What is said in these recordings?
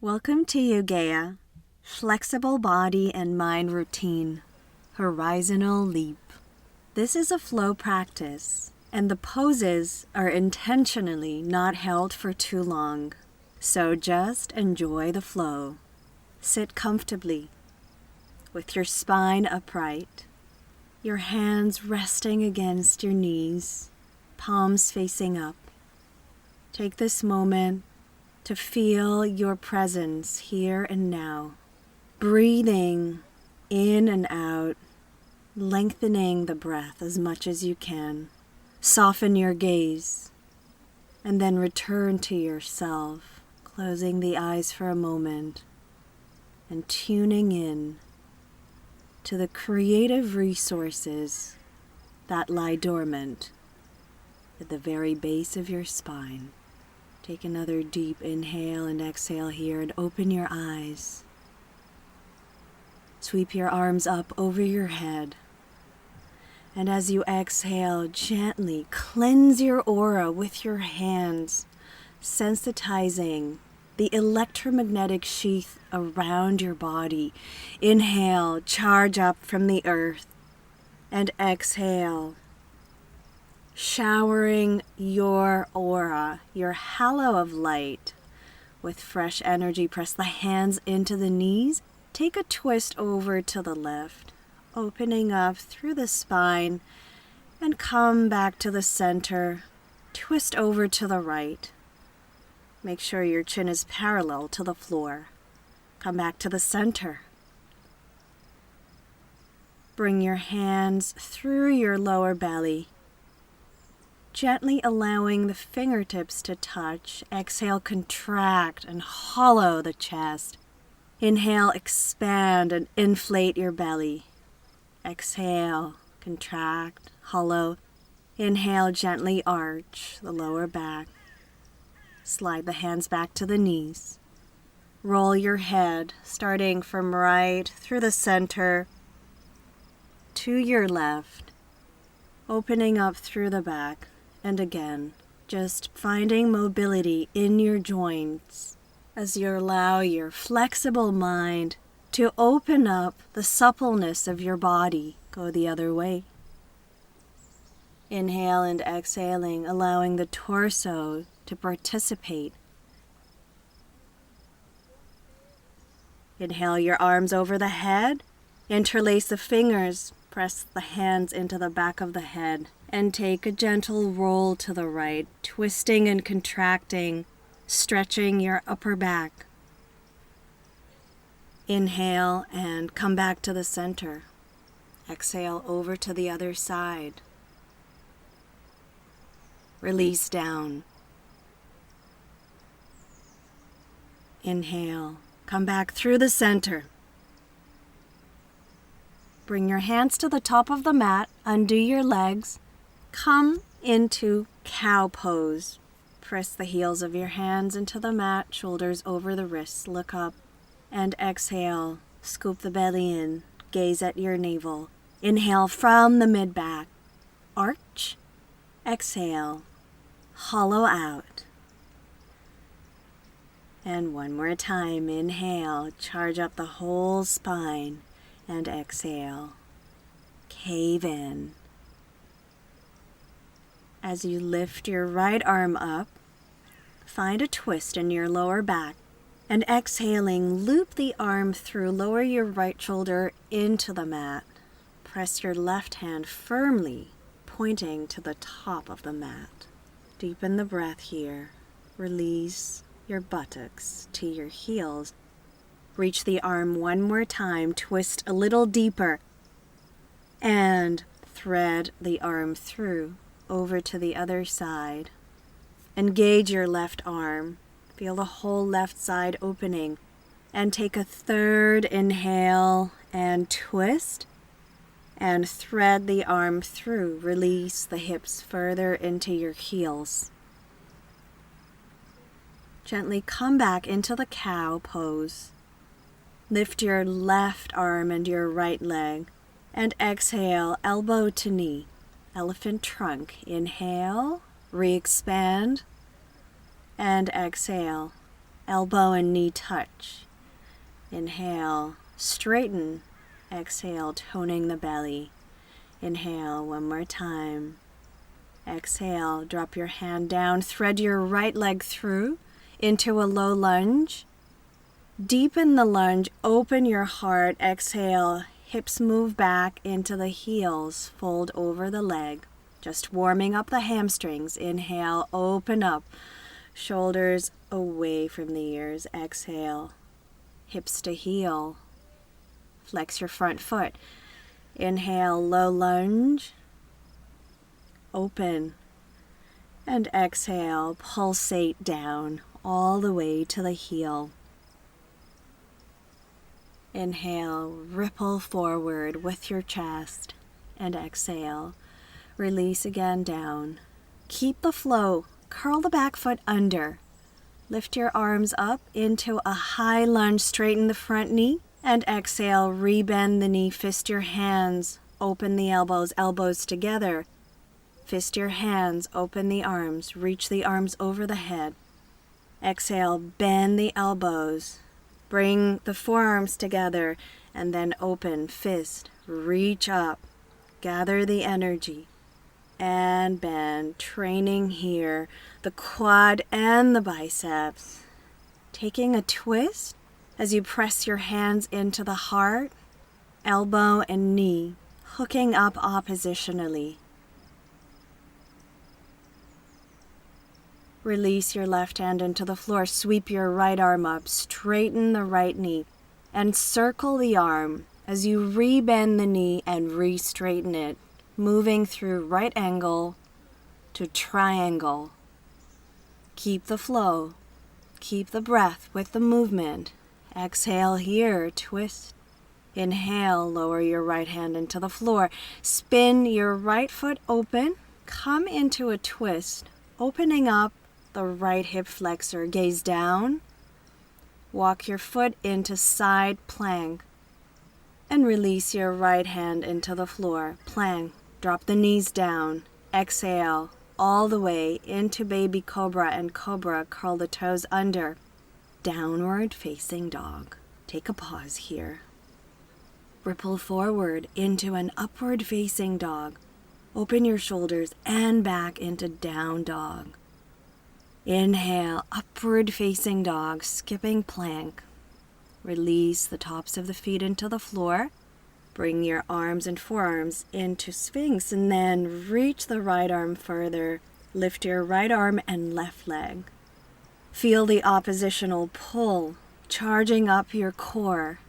Welcome to Yogea, flexible body and mind routine, Horizonal Leap. This is a flow practice, and the poses are intentionally not held for too long, so just enjoy the flow. Sit comfortably, with your spine upright, your hands resting against your knees, palms facing up. Take this moment to feel your presence here and now, breathing in and out, lengthening the breath as much as you can. Soften your gaze, and then return to yourself, closing the eyes for a moment and tuning in to the creative resources that lie dormant at the very base of your spine. Take another deep inhale and exhale here and open your eyes. Sweep your arms up over your head. And as you exhale, gently cleanse your aura with your hands, sensitizing the electromagnetic sheath around your body. Inhale, charge up from the earth, and exhale, showering your aura, your halo of light, with fresh energy. Press the hands into the knees. Take a twist over to the left, opening up through the spine, and come back to the center. Twist over to the right. Make sure your chin is parallel to the floor. Come back to the center. Bring your hands through your lower belly, gently allowing the fingertips to touch. Exhale, contract and hollow the chest. Inhale, expand and inflate your belly. Exhale, contract, hollow. Inhale, gently arch the lower back. Slide the hands back to the knees. Roll your head, starting from right through the center to your left, opening up through the back. And again, just finding mobility in your joints as you allow your flexible mind to open up the suppleness of your body. Go the other way. Inhale and exhaling, allowing the torso to participate. Inhale your arms over the head. Interlace the fingers. Press the hands into the back of the head and take a gentle roll to the right, twisting and contracting, stretching your upper back. Inhale and come back to the center. Exhale over to the other side. Release down. Inhale, come back through the center. Bring your hands to the top of the mat, undo your legs, come into cow pose. Press the heels of your hands into the mat, shoulders over the wrists, look up, and exhale. Scoop the belly in, gaze at your navel. Inhale from the mid-back, arch. Exhale, hollow out. And one more time, inhale, charge up the whole spine. And exhale, cave in. As you lift your right arm up, find a twist in your lower back, and exhaling, loop the arm through, lower your right shoulder into the mat. Press your left hand firmly, pointing to the top of the mat. Deepen the breath here. Release your buttocks to your heels. Reach the arm one more time, twist a little deeper, and thread the arm through over to the other side. Engage your left arm. Feel the whole left side opening. And take a third inhale and twist and thread the arm through. Release the hips further into your heels. Gently come back into the cow pose. Lift your left arm and your right leg, and exhale, elbow to knee, elephant trunk. Inhale, re-expand, and exhale, elbow and knee touch. Inhale, straighten. Exhale, toning the belly. Inhale, one more time. Exhale, drop your hand down, thread your right leg through into a low lunge. Deepen the lunge, open your heart. Exhale, hips move back into the heels, fold over the leg. Just warming up the hamstrings. Inhale, open up. Shoulders away from the ears. Exhale, hips to heel. Flex your front foot. Inhale, low lunge. Open. And exhale, pulsate down all the way to the heel. Inhale, ripple forward with your chest. And exhale, release again down. Keep the flow. Curl the back foot under. Lift your arms up into a high lunge. Straighten the front knee. And exhale, rebend the knee. Fist your hands. Open the elbows. Elbows together. Fist your hands. Open the arms. Reach the arms over the head. Exhale, bend the elbows. Bring the forearms together. And then open. Fist. Reach up. Gather the energy. And bend, training here, the quad and the biceps. Taking a twist as you press your hands into the heart, elbow and knee, hooking up oppositionally. Release your left hand into the floor, sweep your right arm up, straighten the right knee, and circle the arm as you rebend the knee and re-straighten it. Moving through right angle to triangle. Keep the flow. Keep the breath with the movement. Exhale here, twist. Inhale, lower your right hand into the floor. Spin your right foot open. Come into a twist, opening up the right hip flexor. Gaze down. Walk your foot into side plank. And release your right hand into the floor. Plank. Drop the knees down. Exhale all the way into baby cobra and cobra. Curl the toes under. Downward facing dog. Take a pause here. Ripple forward into an upward facing dog. Open your shoulders and back into down dog. Inhale, upward facing dog, skipping plank. Release the tops of the feet into the floor. Bring your arms and forearms into Sphinx and then reach the right arm further. Lift your right arm and left leg. Feel the oppositional pull, charging up your core.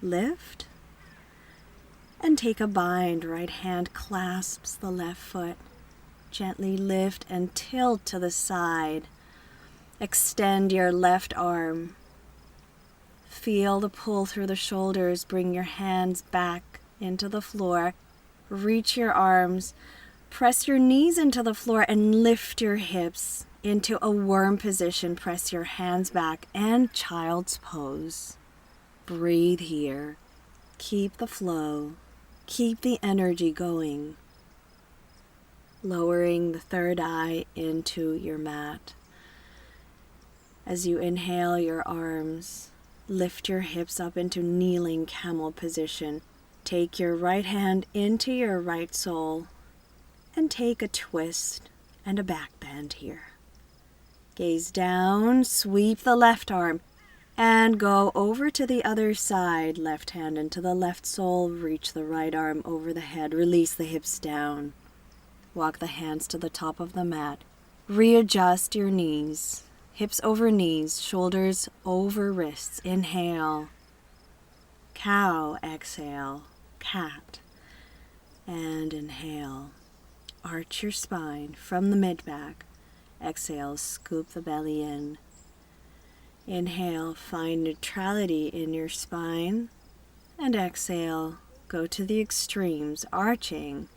Lift and take a bind. Right hand clasps the left foot. Gently lift and tilt to the side. Extend your left arm. Feel the pull through the shoulders. Bring your hands back into the floor. Reach your arms. Press your knees into the floor and lift your hips into a worm position. Press your hands back and child's pose. Breathe here. Keep the flow. Keep the energy going. Lowering the third eye into your mat. As you inhale your arms, lift your hips up into kneeling camel position. Take your right hand into your right sole and take a twist and a back bend here. Gaze down, sweep the left arm and go over to the other side. Left hand into the left sole, reach the right arm over the head, release the hips down. Walk the hands to the top of the mat. Readjust your knees. Hips over knees, shoulders over wrists. Inhale. Cow, exhale. Cat. And inhale. Arch your spine from the mid-back. Exhale, scoop the belly in. Inhale, find neutrality in your spine. And exhale, go to the extremes, arching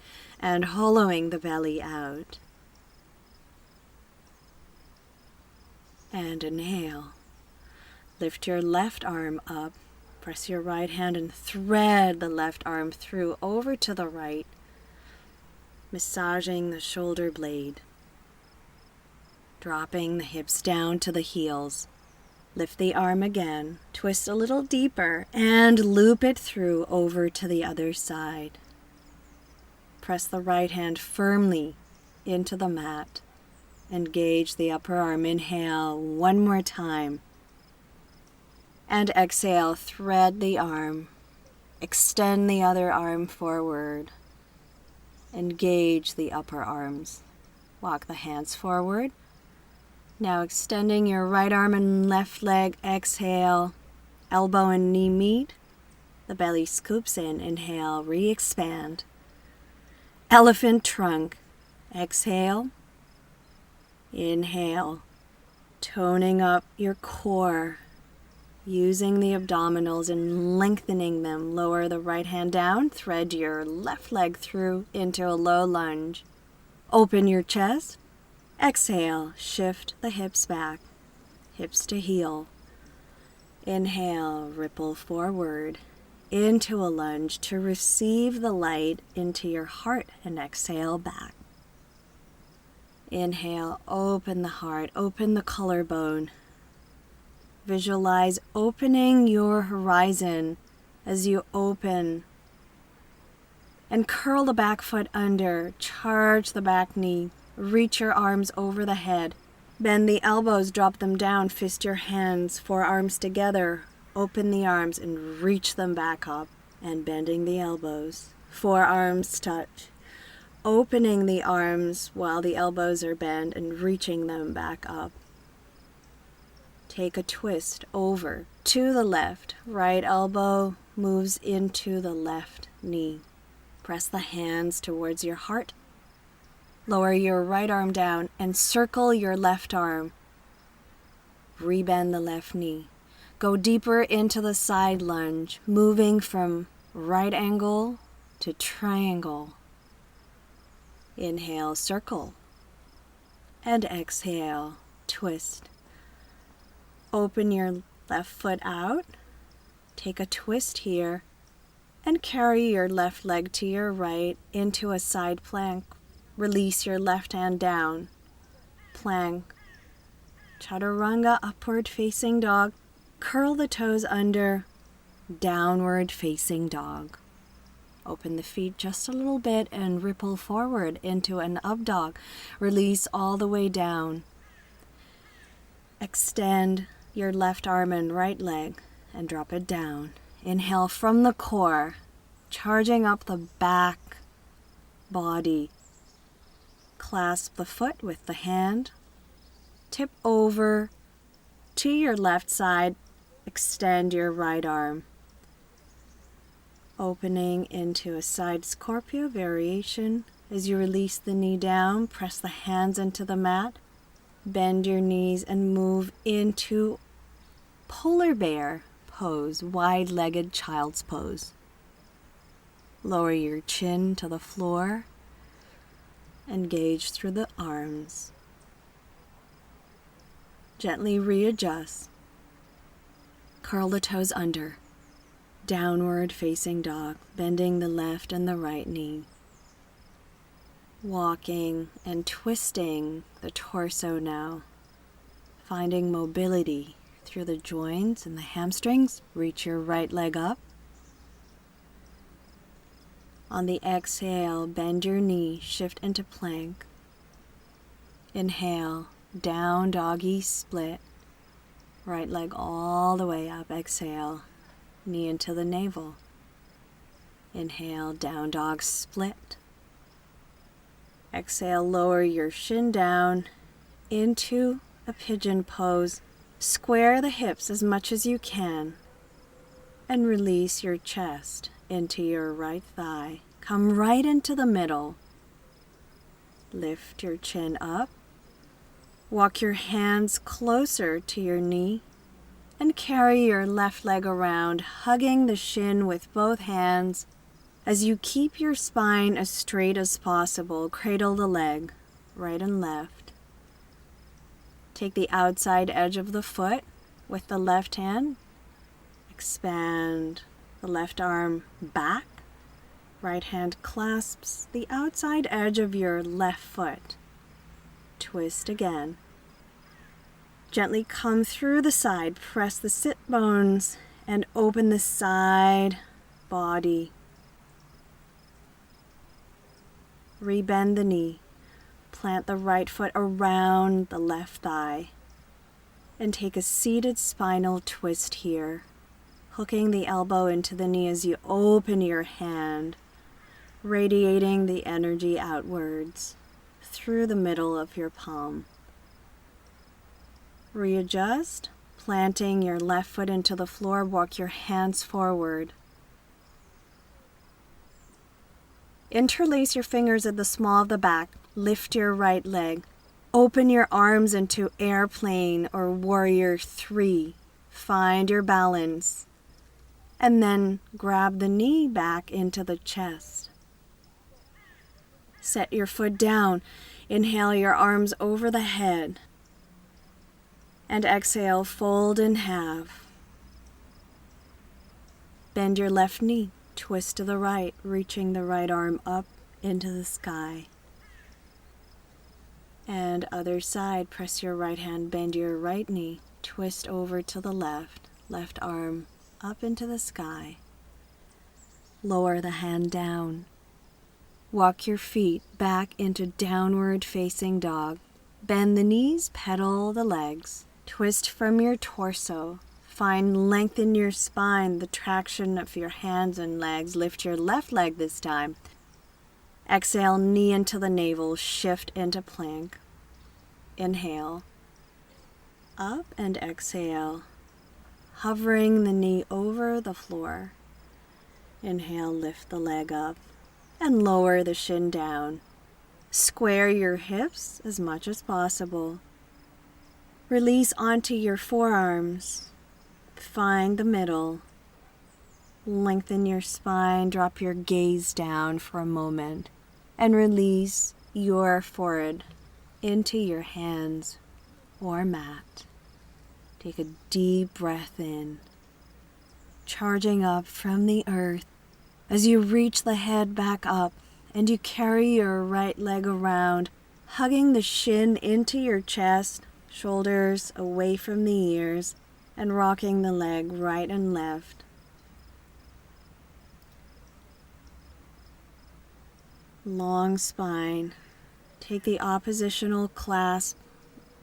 and hollowing the belly out. And inhale. Lift your left arm up. Press your right hand and thread the left arm through over to the right, massaging the shoulder blade. Dropping the hips down to the heels. Lift the arm again, twist a little deeper, and loop it through over to the other side. Press the right hand firmly into the mat. Engage the upper arm. Inhale one more time. And exhale, thread the arm. Extend the other arm forward. Engage the upper arms. Walk the hands forward. Now extending your right arm and left leg. Exhale, elbow and knee meet. The belly scoops in. Inhale, re-expand. Elephant trunk. Exhale. Inhale. Toning up your core. Using the abdominals and lengthening them. Lower the right hand down. Thread your left leg through into a low lunge. Open your chest. Exhale. Shift the hips back. Hips to heel. Inhale. Ripple forward into a lunge to receive the light into your heart, and exhale back. Inhale. Open the heart. Open the collarbone. Visualize opening your horizon as you open. And curl the back foot under. Charge the back knee. Reach your arms over the head. Bend the elbows, drop them down. Fist your hands, forearms together. Open the arms and reach them back up. And bending the elbows. Forearms touch. Opening the arms while the elbows are bent and reaching them back up. Take a twist over to the left. Right elbow moves into the left knee. Press the hands towards your heart. Lower your right arm down and circle your left arm. Rebend the left knee. Go deeper into the side lunge, moving from right angle to triangle. Inhale, circle. And exhale, twist. Open your left foot out. Take a twist here and carry your left leg to your right into a side plank. Release your left hand down. Plank. Chaturanga, upward facing dog. Curl the toes under. Downward facing dog. Open the feet just a little bit and ripple forward into an up dog. Release all the way down. Extend your left arm and right leg and drop it down. Inhale from the core, charging up the back body. Clasp the foot with the hand. Tip over to your left side. Extend your right arm. Opening into a side Scorpio variation. As you release the knee down, press the hands into the mat. Bend your knees and move into polar bear pose, wide-legged child's pose. Lower your chin to the floor. Engage through the arms. Gently readjust. Curl the toes under. Downward facing dog, bending the left and the right knee. Walking and twisting the torso now. Finding mobility through the joints and the hamstrings. Reach your right leg up. On the exhale, bend your knee, shift into plank. Inhale, down doggy split. Right leg all the way up. Exhale, knee into the navel. Inhale, down dog split. Exhale, lower your shin down into a pigeon pose. Square the hips as much as you can and release your chest into your right thigh. Come right into the middle. Lift your chin up. Walk your hands closer to your knee and carry your left leg around, hugging the shin with both hands. As you keep your spine as straight as possible, cradle the leg, right and left. Take the outside edge of the foot with the left hand. Expand the left arm back. Right hand clasps the outside edge of your left foot. Twist again. Gently come through the side, press the sit bones, and open the side body. Rebend the knee. Plant the right foot around the left thigh. And take a seated spinal twist here, hooking the elbow into the knee as you open your hand, radiating the energy outwards through the middle of your palm. Readjust, planting your left foot into the floor, walk your hands forward. Interlace your fingers at the small of the back, lift your right leg. Open your arms into airplane or warrior 3. Find your balance. And then grab the knee back into the chest. Set your foot down. Inhale your arms over the head. And exhale, fold in half. Bend your left knee. Twist to the right, reaching the right arm up into the sky. And other side, press your right hand, bend your right knee, twist over to the left, left arm up into the sky. Lower the hand down. Walk your feet back into downward facing dog. Bend the knees, pedal the legs. Twist from your torso. Find length in your spine, the traction of your hands and legs. Lift your left leg this time. Exhale, knee into the navel, shift into plank. Inhale, up and exhale, hovering the knee over the floor. Inhale, lift the leg up and lower the shin down. Square your hips as much as possible. Release onto your forearms. Find the middle. Lengthen your spine, drop your gaze down for a moment, and release your forehead into your hands or mat. Take a deep breath in, charging up from the earth as you reach the head back up and you carry your right leg around, hugging the shin into your chest, shoulders away from the ears, and rocking the leg right and left. Long spine. Take the oppositional clasp.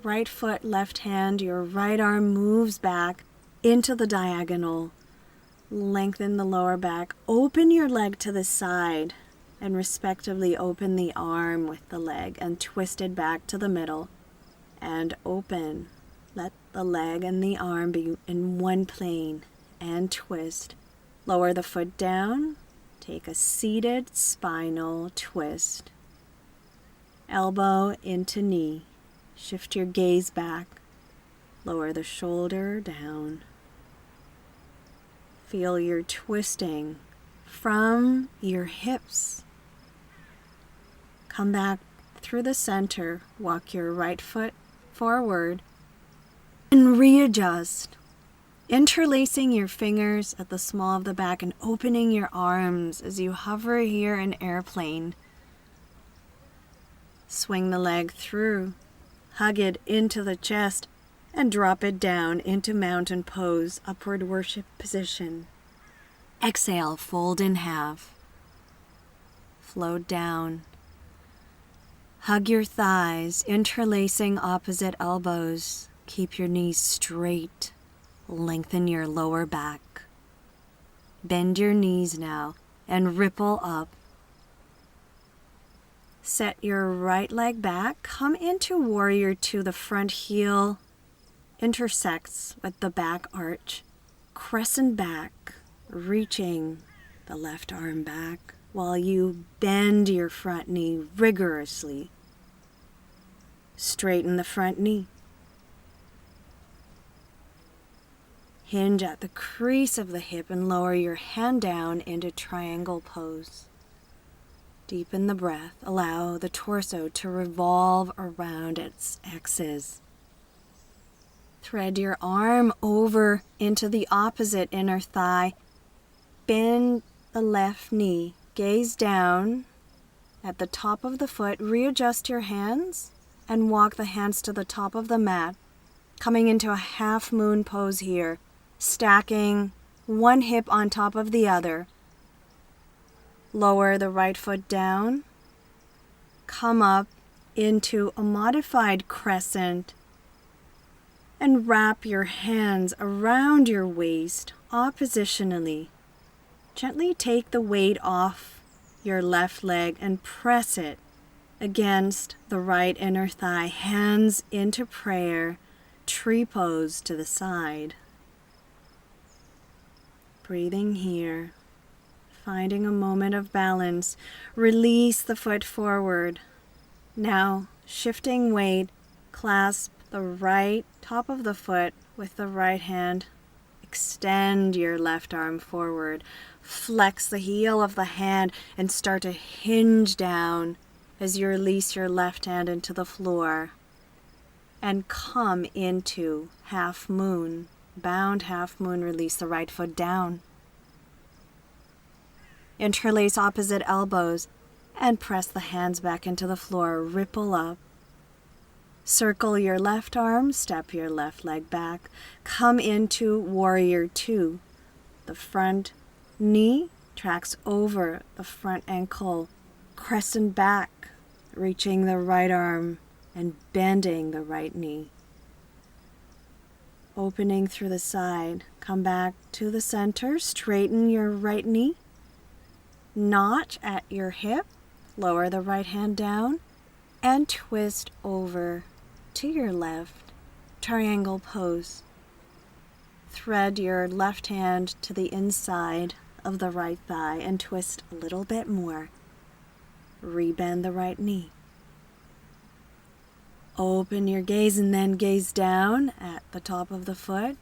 Right foot, left hand, your right arm moves back into the diagonal. Lengthen the lower back. Open your leg to the side and respectively open the arm with the leg and twist it back to the middle and open. Let the leg and the arm be in one plane and twist. Lower the foot down. Take a seated spinal twist. Elbow into knee. Shift your gaze back. Lower the shoulder down. Feel your twisting from your hips. Come back through the center. Walk your right foot forward and readjust. Interlacing your fingers at the small of the back and opening your arms as you hover here in airplane. Swing the leg through, hug it into the chest, and drop it down into mountain pose, upward worship position. Exhale, fold in half. Float down. Hug your thighs, interlacing opposite elbows. Keep your knees straight. Lengthen your lower back. Bend your knees now and ripple up. Set your right leg back. Come into warrior 2. The front heel intersects with the back arch. Crescent back, reaching the left arm back while you bend your front knee rigorously. Straighten the front knee. Hinge at the crease of the hip and lower your hand down into triangle pose. Deepen the breath. Allow the torso to revolve around its axis. Thread your arm over into the opposite inner thigh. Bend the left knee. Gaze down at the top of the foot. Readjust your hands and walk the hands to the top of the mat. Coming into a half moon pose here, stacking one hip on top of the other. Lower the right foot down. Come up into a modified crescent and wrap your hands around your waist oppositionally. Gently take the weight off your left leg and press it against the right inner thigh. Hands into prayer, tree pose to the side. Breathing here, finding a moment of balance. Release the foot forward. Now, shifting weight, clasp the right top of the foot with the right hand. Extend your left arm forward. Flex the heel of the hand and start to hinge down as you release your left hand into the floor. And come into half moon. Bound half moon, release the right foot down. Interlace opposite elbows and press the hands back into the floor. Ripple up. Circle your left arm, step your left leg back. Come into warrior two. The front knee tracks over the front ankle. Crescent back, reaching the right arm and bending the right knee. Opening through the side. Come back to the center. Straighten your right knee. Notch at your hip. Lower the right hand down and twist over to your left, triangle pose. Thread your left hand to the inside of the right thigh and twist a little bit more. Rebend the right knee. Open your gaze and then gaze down at the top of the foot.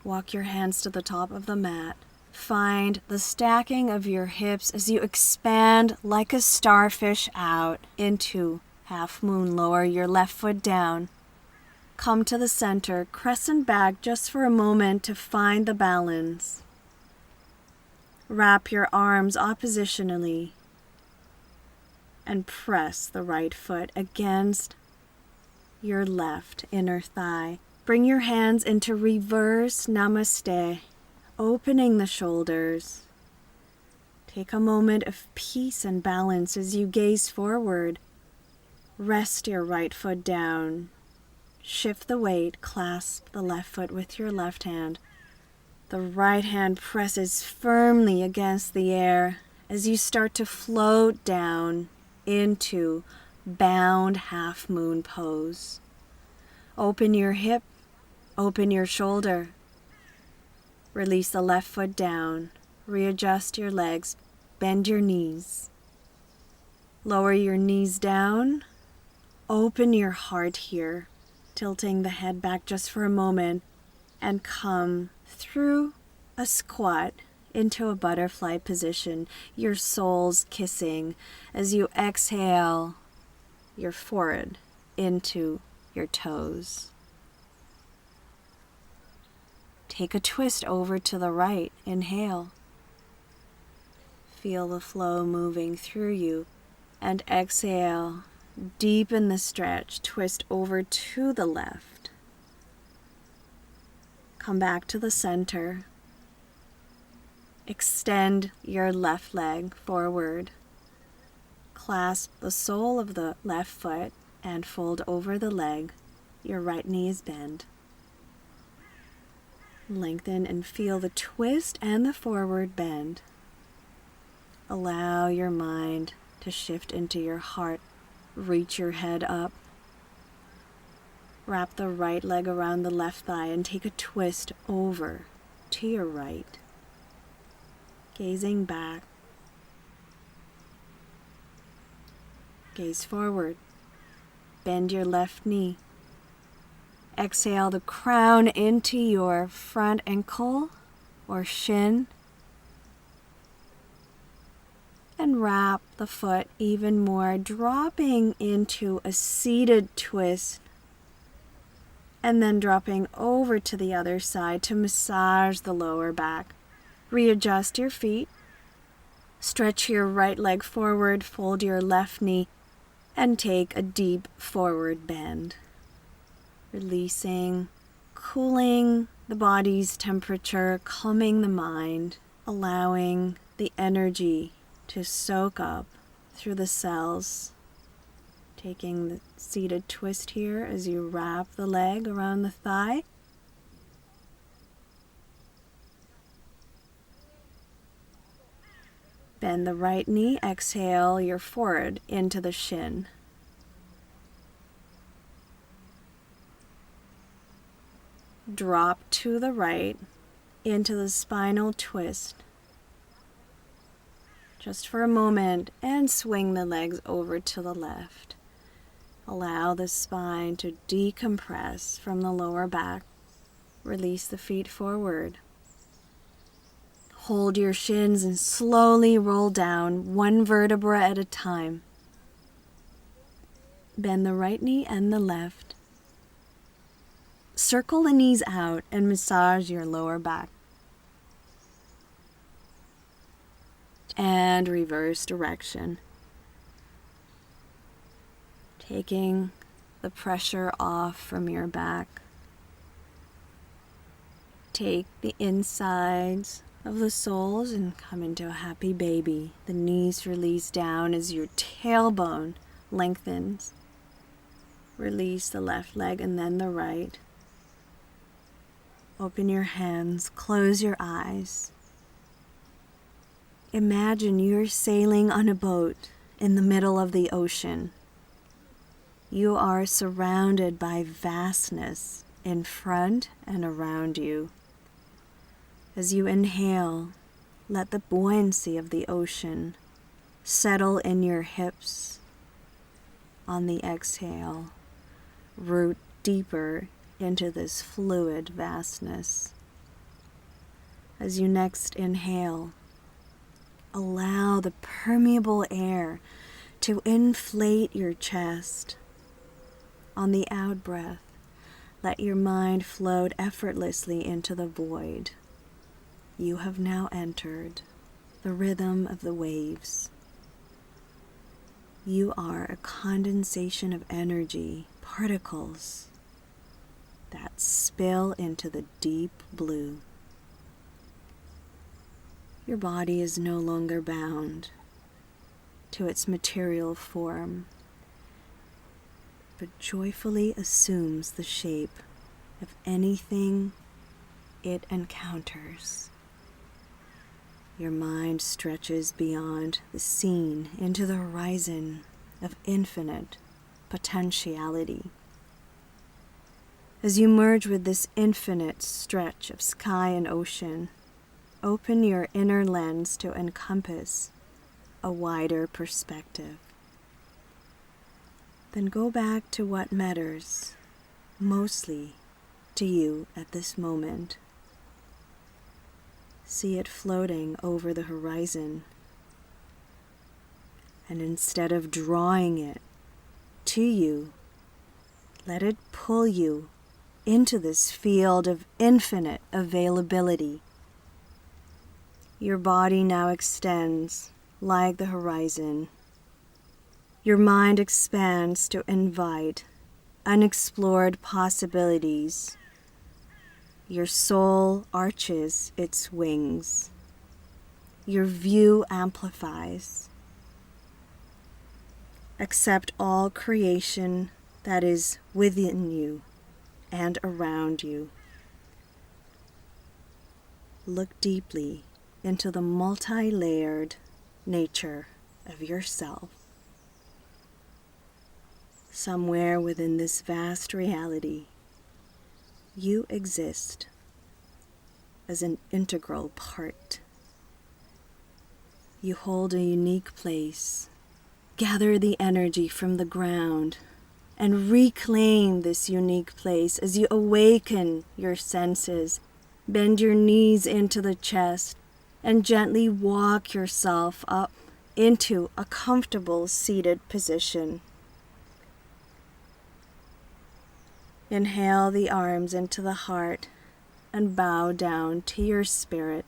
Walk your hands to the top of the mat. Find the stacking of your hips as you expand like a starfish out into half moon. Lower your left foot down. Come to the center. Crescent back just for a moment to find the balance. Wrap your arms oppositionally and press the right foot against your left inner thigh. Bring your hands into reverse namaste, opening the shoulders. Take a moment of peace and balance as you gaze forward. Rest your right foot down. Shift the weight, clasp the left foot with your left hand. The right hand presses firmly against the air as you start to float down into bound half moon pose. Open your hip, open your shoulder. Release the left foot down. Readjust your legs, bend your knees. Lower your knees down. Open your heart here, tilting the head back just for a moment, and come through a squat into a butterfly position, your soles kissing as you exhale your forehead into your toes. Take a twist over to the right. Inhale. Feel the flow moving through you. And exhale. Deepen the stretch. Twist over to the left. Come back to the center. Extend your left leg forward. Clasp the sole of the left foot and fold over the leg. Your right knee is bent. Lengthen and feel the twist and the forward bend. Allow your mind to shift into your heart. Reach your head up. Wrap the right leg around the left thigh and take a twist over to your right. Gazing back. Gaze forward. Bend your left knee. Exhale the crown into your front ankle or shin. And wrap the foot even more, dropping into a seated twist. And then dropping over to the other side to massage the lower back. Readjust your feet. Stretch your right leg forward, fold your left knee, and take a deep forward bend. releasing, cooling the body's temperature, calming the mind, allowing the energy to soak up through the cells. Taking the seated twist here as you wrap the leg around the thigh. Bend the right knee, exhale your forward into the shin. Drop to the right into the spinal twist. Just for a moment, and swing the legs over to the left. Allow the spine to decompress from the lower back. Release the feet forward. Hold your shins and slowly roll down, one vertebra at a time. Bend the right knee and the left. Circle the knees out and massage your lower back. And reverse direction. Taking the pressure off from your back. Take the insides of the soles and come into a happy baby. The knees release down as your tailbone lengthens. Release the left leg and then the right. Open your hands, close your eyes. Imagine you're sailing on a boat in the middle of the ocean. You are surrounded by vastness in front and around you. As you inhale, let the buoyancy of the ocean settle in your hips. On the exhale, root deeper into this fluid vastness. As you next inhale, allow the permeable air to inflate your chest. On the out-breath, let your mind float effortlessly into the void. You have now entered the rhythm of the waves. You are a condensation of energy, particles that spill into the deep blue. Your body is no longer bound to its material form, but joyfully assumes the shape of anything it encounters. Your mind stretches beyond the seen into the horizon of infinite potentiality. As you merge with this infinite stretch of sky and ocean, open your inner lens to encompass a wider perspective. Then go back to what matters mostly to you at this moment. See it floating over the horizon, and instead of drawing it to you, let it pull you into this field of infinite availability. Your body now extends like the horizon. Your mind expands to invite unexplored possibilities. Your soul arches its wings. Your view amplifies. Accept all creation that is within you and around you. Look deeply into the multi-layered nature of yourself. Somewhere within this vast reality, you exist as an integral part. You hold a unique place. Gather the energy from the ground and reclaim this unique place as you awaken your senses. Bend your knees into the chest and gently walk yourself up into a comfortable seated position. Inhale the arms into the heart and bow down to your spirit.